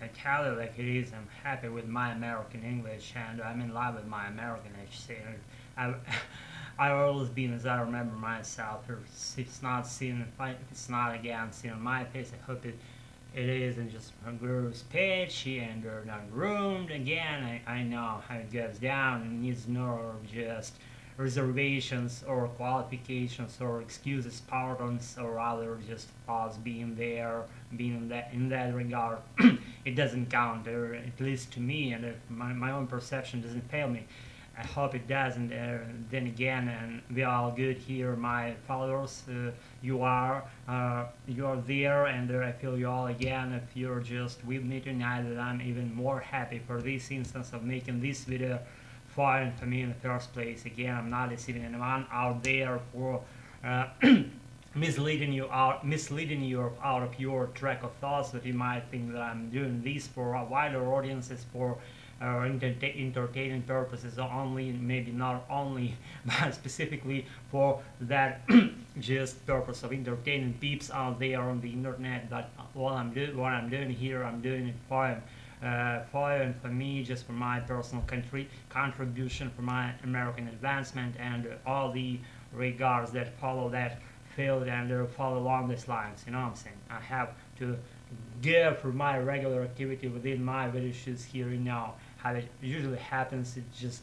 I tell you like it is. I'm happy with my American English, and I'm in love with my American accent. I, I've always been, as I remember myself. If it's not seen, if it's not again seen on my face, I hope it is, and just a girl speech and they're not groomed again. I know how it goes down, and needs no just reservations or qualifications or excuses, pardons, or rather just us being there, being in that regard. It doesn't count, or at least to me, and if my own perception doesn't fail me. I hope it doesn't. Then again, and we are all good here, my followers. You are there, and I feel you all again. If you're just with me tonight, that I'm even more happy for this instance of making this video fun for me in the first place. Again, I'm not deceiving anyone out there for misleading you out of your track of thoughts, that you might think that I'm doing this for a wider audiences, for entertaining purposes only, maybe not only, but specifically for that just purpose of entertaining peeps out there on the internet. But what I'm doing here, I'm doing it for you and for me, just for my personal contribution, for my American advancement, and all the regards that follow that field and follow along these lines. You know what I'm saying? I have to give for my regular activity within my video shoots here and now. How it usually happens, it's just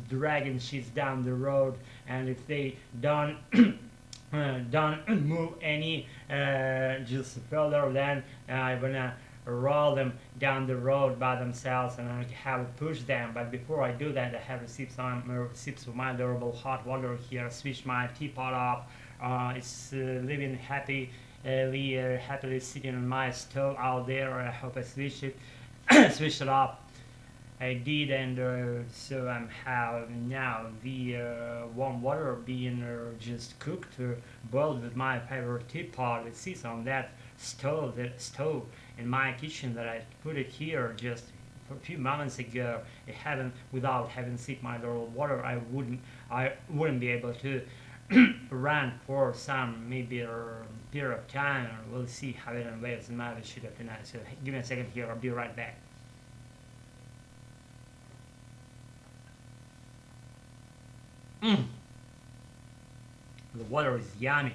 dragging sheets down the road, and if they don't move any just further, then I'm gonna roll them down the road by themselves, and I have to push them. But before I do that, I have to sip some sips of my durable hot water here, switch my teapot off. It's living happily sitting on my stove out there. I hope I switched it switched it off. I did, and so I'm having now the warm water being just cooked, boiled with my favorite teapot. It sits on that stove in my kitchen that I put it here just a few moments ago. Without having sipped my durable water, I wouldn't be able to run for some maybe a period of time. We'll see how it unveils in my shoot up tonight. So give me a second here. I'll be right back. The water is yummy.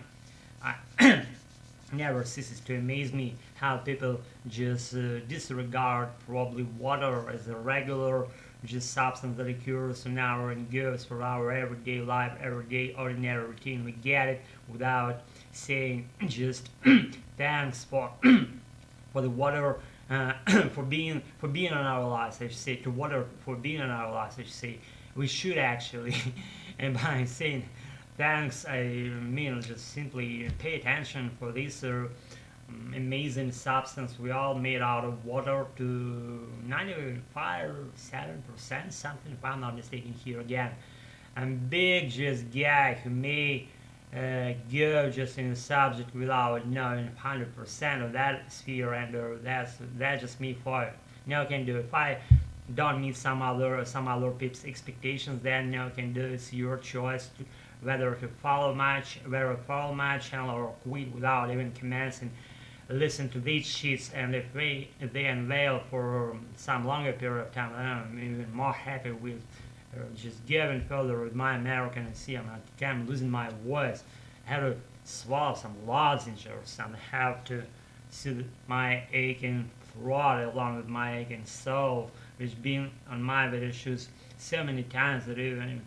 I never ceases to amaze me how people just disregard probably water as a regular just substance that occurs in our and goes for our everyday life, everyday ordinary routine. We get it without saying just thanks for for the water for being on our lives. I should say to water for being on our lives. I should say we should actually, and by saying thanks, I mean just simply pay attention for this amazing substance we all made out of water to 95-7%, something, if I'm not mistaken here again. I'm big just guy who may go just in the subject without knowing 100% of that sphere, and that's just me for it. No can do. If I don't meet some other people's expectations, then no can do. It's your choice to, whether to follow my channel or quit without even commencing. Listen to these sheets, and if they unveil for some longer period of time, I'm even more happy with just giving further with my American. And see, I'm losing my voice. I have to swallow some lozenges or something. I have to soothe my aching throat along with my aching soul, which been on my video shoots so many times that even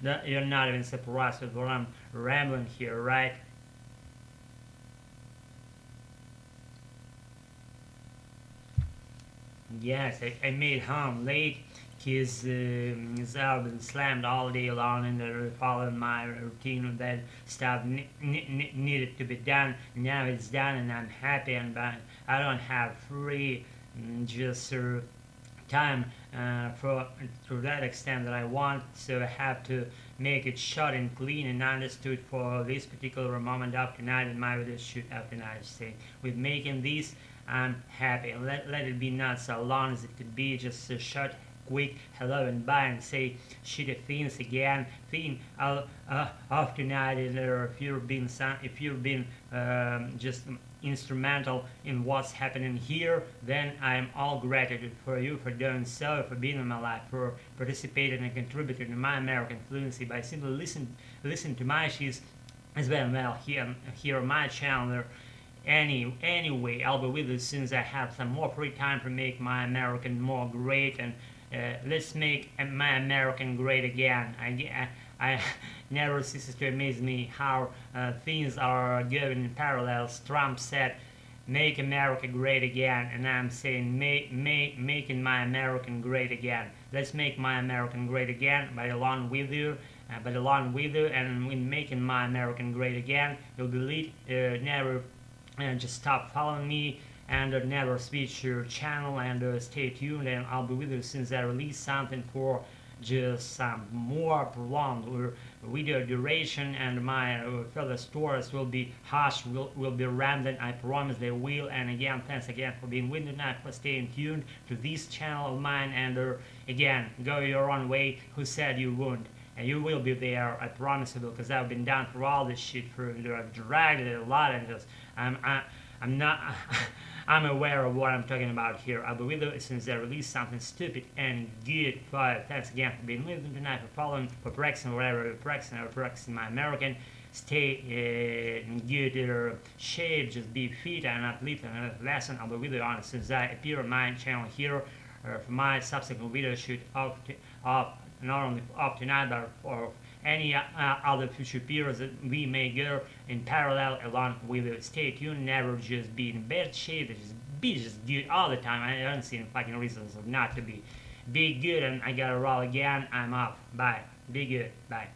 that you're not even surprised with what I'm rambling here, right? Yes, I made home late. His album slammed all day long, and following my routine of that stuff needed to be done. Now it's done, and I'm happy. And I don't have free just time for to that extent that I want, so I have to make it short and clean and understood for this particular moment of tonight in my video shoot of tonight. Say with making this, I'm happy. Let it be not so long as it could be, just a short, quick hello and bye, and say shitty things again. Thing of tonight is if you've been just instrumental in what's happening here, then I'm all gratitude for you for doing so, for being in my life, for participating and contributing to my American fluency by simply listen to my sheets as well here on my channel. Anyway, I'll be with you as soon as I have some more free time to make my American more great, and let's make my American great again. I never ceases to amaze me how things are going in parallels. Trump said, "Make America great again," and I'm saying, making my American great again. Let's make my American great again, but along with you, and in making my American great again, you'll be never just stop following me and never switch your channel, and stay tuned, and I'll be with you since I release something for just some more prolonged video duration, and my further stories will be harsh, will be random. I promise they will. And again, thanks again for being with me tonight, for staying tuned to this channel of mine, and again, go your own way. Who said you won't? And you will be there, I promise you will, because I've been down through all this shit I've dragged it a lot, and just I'm not I'm aware of what I'm talking about here. I'll be with you as soon as I release something stupid and good for you. Thanks again for being with me tonight, for following, for practicing whatever you're practicing my American. Stay in good shape, just be fit and uplift another lesson. I'll be with you on as soon as I appear on my channel here for my subsequent video shoot of not only up tonight, but for any other future periods that we may go in parallel along with it. Stay tuned, never just be in bad shape, be just good all the time. I don't see any fucking reasons of not to be. Be good, and I gotta roll again. I'm off. Bye. Be good. Bye.